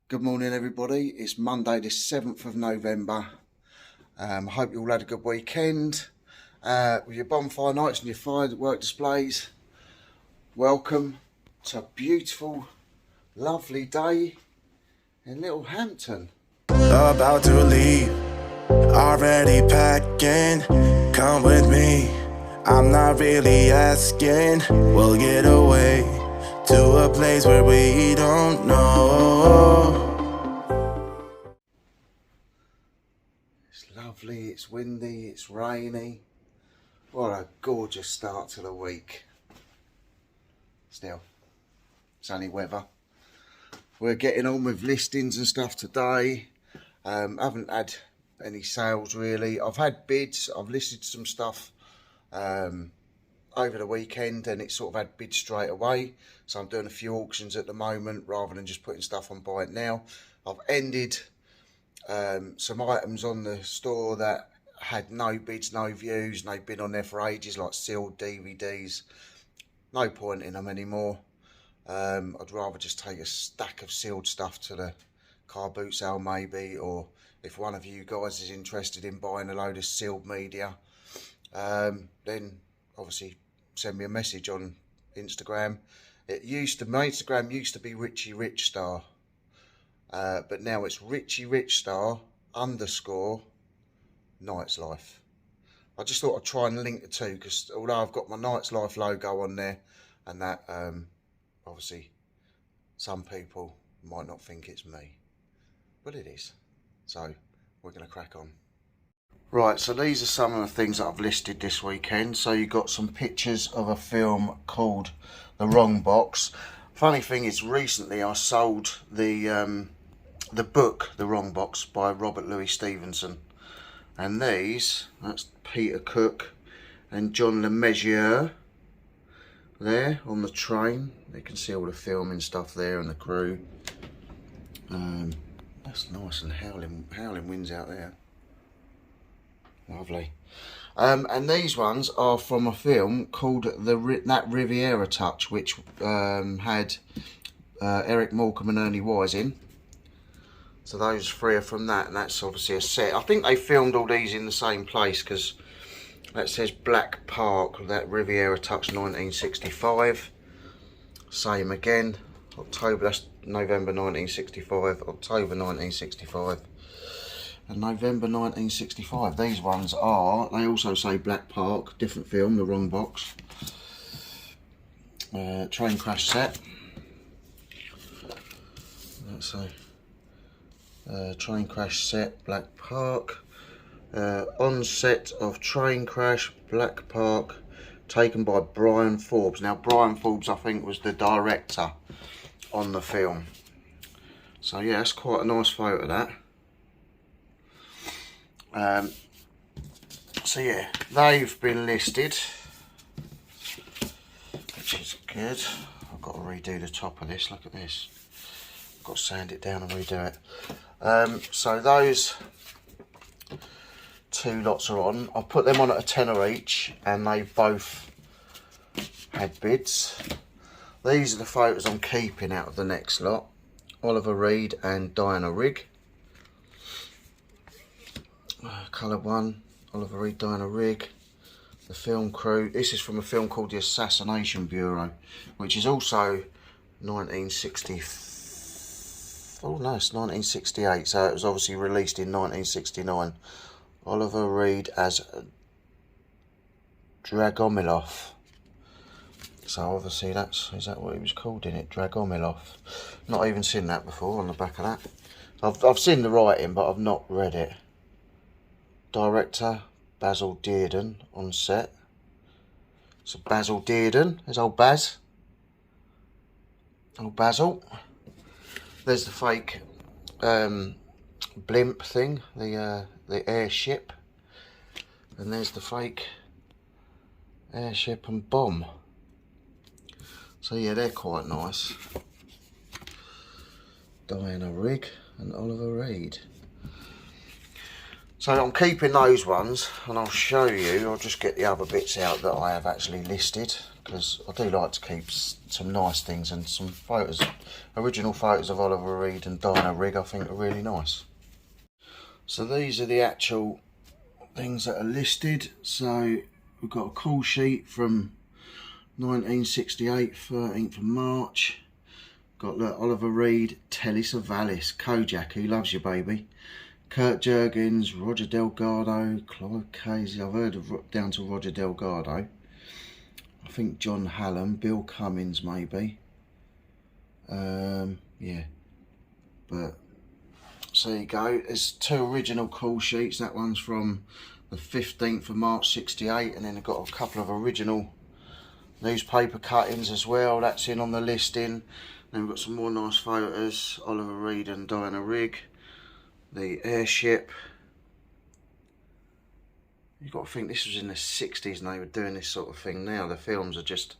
Good morning everybody, it's Monday the 7th of November. Hope you all had a good weekend with your bonfire nights and your firework displays. Welcome to a beautiful, lovely day in Little Hampton. About to leave, already packing, come with me, I'm not really asking. We'll get away to a place where we don't know. It's lovely, it's windy, it's rainy. What a gorgeous start to the week. Still, sunny weather. We're getting on with listings and stuff today. Haven't had any sales really. I've had bids, I've listed some stuff over the weekend and it sort of had bids straight away. So I'm doing a few auctions at the moment rather than just putting stuff on buy it now. I've ended some items on the store that had no bids, no views, and they've been on there for ages, like sealed DVDs. No point in them anymore. I'd rather just take a stack of sealed stuff to the car boot sale maybe, or if one of you guys is interested in buying a load of sealed media, then obviously send me a message on Instagram. My Instagram used to be Richie Rich Star, but now it's Richie Rich Star _ Night's Life. I just thought I'd try and link the two, because although I've got my Night's Life logo on there and that, obviously some people might not think it's me, but it is. So we're going to crack on. Right, so these are some of the things that I've listed this weekend. So you got some pictures of a film called The Wrong Box. Funny thing is, recently I sold the book The Wrong Box by Robert Louis Stevenson. And these, that's Peter Cook and John Le Mesurier there on the train. You can see all the filming stuff there and the crew. That's nice, and howling winds out there. Lovely. And these ones are from a film called That Riviera Touch, which had Eric Morecambe and Ernie Wise in. So those three are from that, and that's obviously a set. I think they filmed all these in the same place, because that says Black Park, That Riviera Touch 1965. Same again, October, that's November 1965, October 1965. And November 1965. These ones are, they also say Black Park, different film, The Wrong Box. Train crash set. Let's see. Train crash set, Black Park. On set of train crash, Black Park, taken by Brian Forbes. Now Brian Forbes, I think, was the director on the film. So yeah, that's quite a nice photo, that. So yeah, they've been listed, which is good. I've got to redo the top of this. Look at this. I've got to sand it down and redo it. So those two lots are on. I've put them on at a tenner each, and they've both had bids. These are the photos I'm keeping out of the next lot. Oliver Reed and Diana Rigg. Coloured one, Oliver Reed, Diana Rigg. The film crew. This is from a film called The Assassination Bureau, which is also 1960. Oh no, it's 1968. So it was obviously released in 1969. Oliver Reed as Dragomilov. So obviously is that what he was called in it? Dragomilov. Not even seen that before on the back of that. I've seen the writing, but I've not read it. Director Basil Dearden on set. So Basil Dearden, there's old Baz. Old Basil. There's the fake blimp thing, the airship. And there's the fake airship and bomb. So yeah, they're quite nice. Diana Rigg and Oliver Reed. So I'm keeping those ones, and I'll show you. I'll just get the other bits out that I have actually listed, because I do like to keep some nice things, and some photos, original photos of Oliver Reed and Dinah Rigg, I think are really nice. So these are the actual things that are listed. So we've got a call sheet from 1968, 13th of March. Got Oliver Reed, Telly Savalas, Kojak, Who Loves You Baby, Kurt Jurgens, Roger Delgado, Clive Casey, I've heard of down to Roger Delgado. I think John Hallam, Bill Cummins maybe. Yeah, but so there you go. There's 2 original call sheets. That one's from the 15th of March 68, and then I've got a couple of original newspaper cuttings as well. That's in on the listing. Then we've got some more nice photos. Oliver Reed and Dinah Rigg. The airship. You've got to think this was in the 60s and they were doing this sort of thing. Now the films are just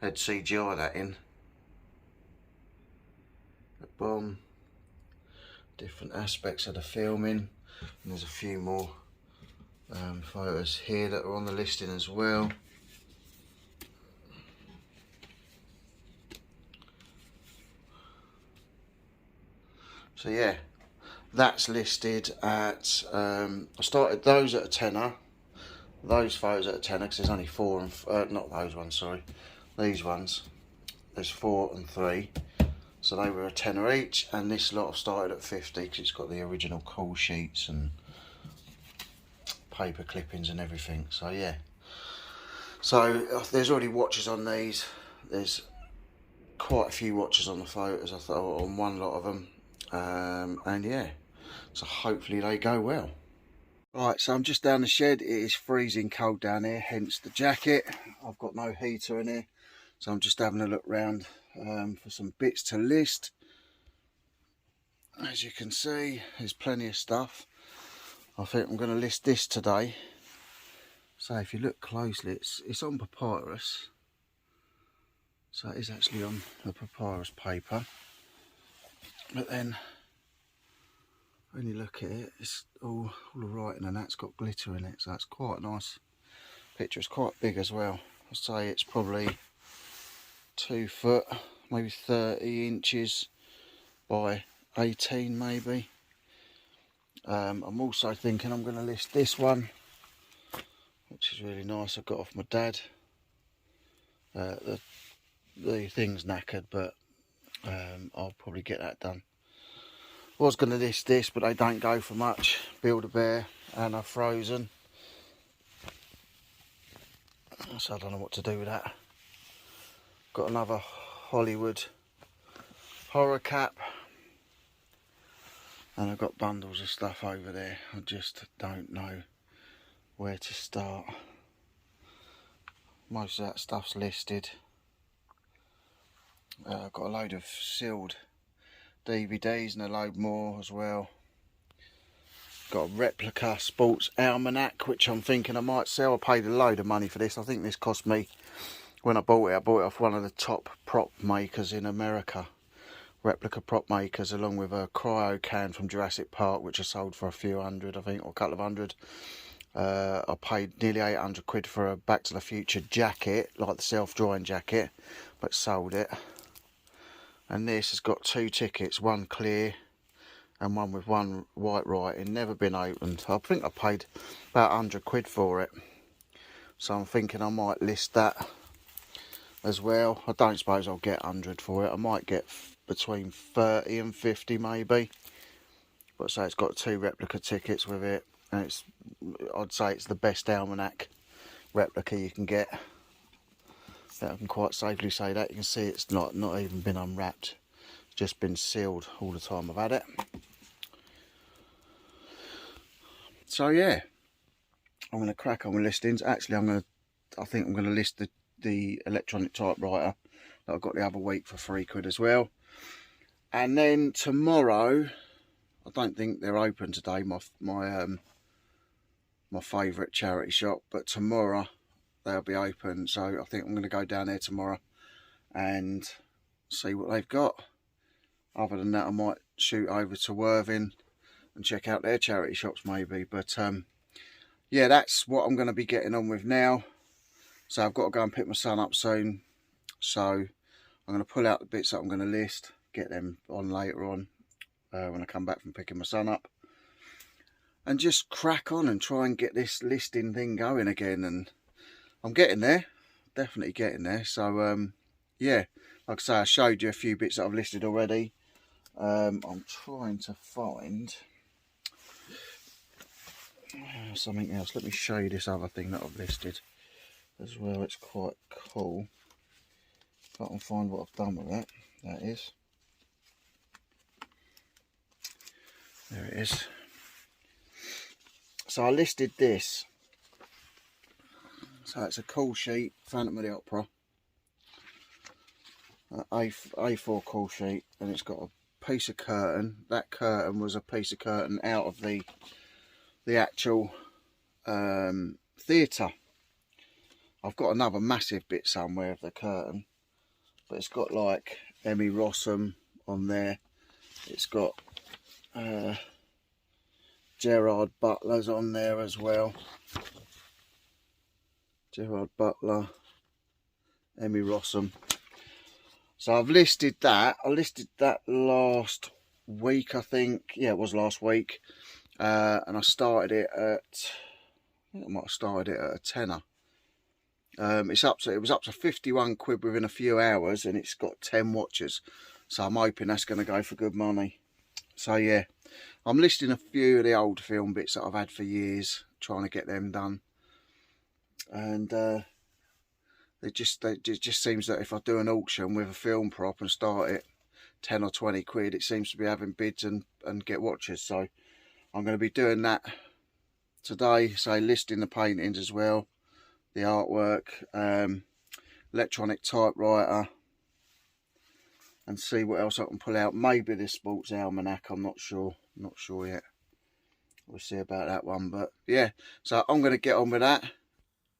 had CGI that in. The bomb. Different aspects of the filming. And there's a few more photos here that are on the listing as well. So yeah, that's listed at, I started those at a tenner, those photos at a tenner, because there's only 4 and, not those ones, sorry, these ones, there's 4 and 3, so they were a tenner each, and this lot I've started at 50, because it's got the original call sheets and paper clippings and everything. So yeah, so there's already watches on these. There's quite a few watches on the photos, I thought, on one lot of them, and yeah, so hopefully they go well. Right, so I'm just down the shed. It is freezing cold down here, hence the jacket. I've got no heater in here, so I'm just having a look round for some bits to list. As you can see, there's plenty of stuff. I think I'm going to list this today. So if you look closely, it's on papyrus. So it is actually on the papyrus paper. But then when you look at it, it's all the writing and that's got glitter in it, so it's quite a nice picture. It's quite big as well. I'd say it's probably 2 foot, maybe 30 inches by 18 maybe. I'm also thinking I'm going to list this one, which is really nice. I got off my dad. The thing's knackered, but I'll probably get that done. Was going to list this, but they don't go for much. Build-A-Bear and a Frozen. So I don't know what to do with that. Got another Hollywood horror cap. And I've got bundles of stuff over there. I just don't know where to start. Most of that stuff's listed. I've got a load of sealed DVDs and a load more as well. Got a replica sports almanac, which I'm thinking I might sell. I paid a load of money for this. I think this cost me, when I bought it off one of the top prop makers in America. Replica prop makers, along with a cryo can from Jurassic Park, which I sold for a few hundred, I think, or a couple of hundred. I paid nearly 800 quid for a Back to the Future jacket, like the self-drying jacket, but sold it. And this has got 2 tickets, one clear and one with one white writing, never been opened. I think I paid about 100 quid for it. So I'm thinking I might list that as well. I don't suppose I'll get 100 for it. I might get between 30 and 50 maybe. But so it's got 2 replica tickets with it. And I'd say it's the best almanac replica you can get. I can quite safely say that. You can see it's not even been unwrapped. It's just been sealed all the time I've had it. So yeah, I'm going to crack on with listings. Actually, I think I'm going to list the electronic typewriter that I got the other week for 3 quid as well. And then tomorrow, I don't think they're open today, my favourite charity shop, but tomorrow they'll be open, so I think I'm going to go down there tomorrow and see what they've got. Other than that, I might shoot over to Worthing and check out their charity shops maybe. But yeah, that's what I'm going to be getting on with now. So I've got to go and pick my son up soon. So I'm going to pull out the bits that I'm going to list, get them on later on when I come back from picking my son up. And just crack on and try and get this listing thing going again. And I'm getting there, definitely getting there. So yeah, like I say, I showed you a few bits that I've listed already. I'm trying to find something else. Let me show you this other thing that I've listed as well. It's quite cool. If I can find what I've done with it, that is. There it is. So I listed this. So it's a call sheet, Phantom of the Opera. A4 call sheet, and it's got a piece of curtain. That curtain was a piece of curtain out of the actual theatre. I've got another massive bit somewhere of the curtain, but it's got like Emmy Rossum on there. It's got Gerard Butler's on there as well. Gerard Butler, Emmy Rossum. So I've listed that. I listed that last week, I think. Yeah, it was last week. And I started it at, I think I might have started it at a tenner. It was up to 51 quid within a few hours, and it's got 10 watchers. So I'm hoping that's going to go for good money. So yeah, I'm listing a few of the old film bits that I've had for years, trying to get them done. And it just seems that if I do an auction with a film prop and start it 10 or 20 quid, it seems to be having bids and get watchers. So I'm going to be doing that today. So listing the paintings as well, the artwork, electronic typewriter, and see what else I can pull out. Maybe this sports almanac, I'm not sure yet. We'll see about that one. But yeah, so I'm going to get on with that.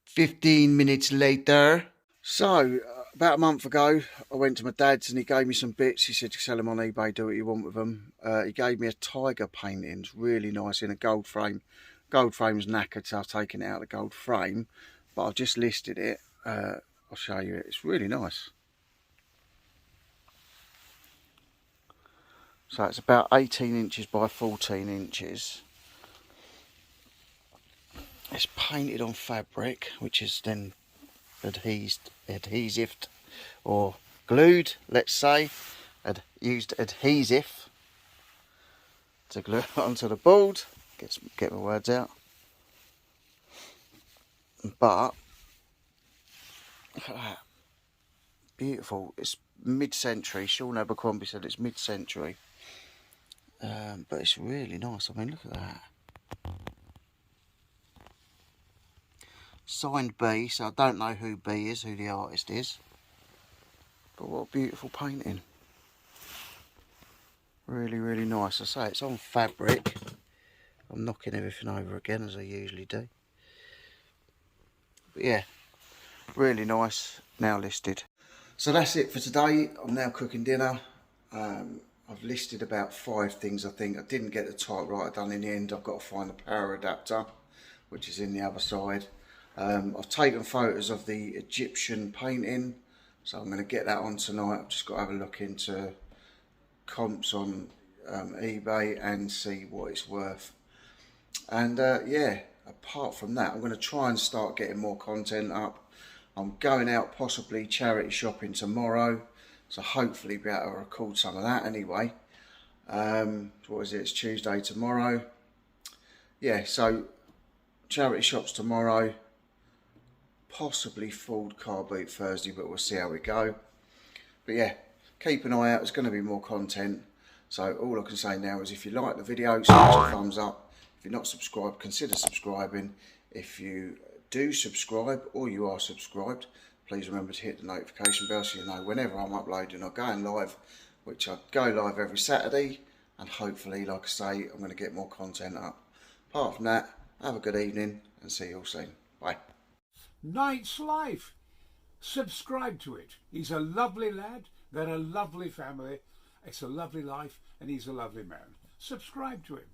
15 minutes later. So about a month ago, I went to my dad's and he gave me some bits. He said, sell them on eBay, do what you want with them. He gave me a tiger painting. It's really nice in a gold frame. Gold frame's knackered, so I've taken it out of the gold frame, but I've just listed it. I'll show you it. It's really nice. So it's about 18 inches by 14 inches. It's painted on fabric, which is then adhesive or glued, let's say. Used adhesive to glue it onto the board. Get my words out. But look at that. Beautiful. It's mid-century. Sean Abercrombie said it's mid-century. But it's really nice. I mean, look at that. Signed B, so I don't know who B is, who the artist is. But what a beautiful painting. Really, really nice. I say it's on fabric. I'm knocking everything over again, as I usually do. But yeah, really nice. Now listed. So that's it for today. I'm now cooking dinner. I've listed about 5 things, I think. I didn't get the typewriter done in the end. I've got to find the power adapter, which is in the other side. I've taken photos of the Egyptian painting, so I'm going to get that on tonight. I've just got to have a look into comps on eBay and see what it's worth. And yeah, apart from that, I'm going to try and start getting more content up. I'm going out possibly charity shopping tomorrow, so hopefully be able to record some of that anyway. What is it? It's Tuesday tomorrow. Yeah, so charity shops tomorrow. Possibly Ford car boot Thursday, but we'll see how we go. But yeah, keep an eye out. There's going to be more content. So all I can say now is if you like the video, smash a thumbs up. If you're not subscribed, consider subscribing. If you do subscribe or you are subscribed, please remember to hit the notification bell so you know whenever I'm uploading or going live, which I go live every Saturday. And hopefully, like I say, I'm going to get more content up. Apart from that, have a good evening and see you all soon. Bye. Knight's Life. Subscribe to it. He's a lovely lad. They're a lovely family. It's a lovely life, and he's a lovely man. Subscribe to him.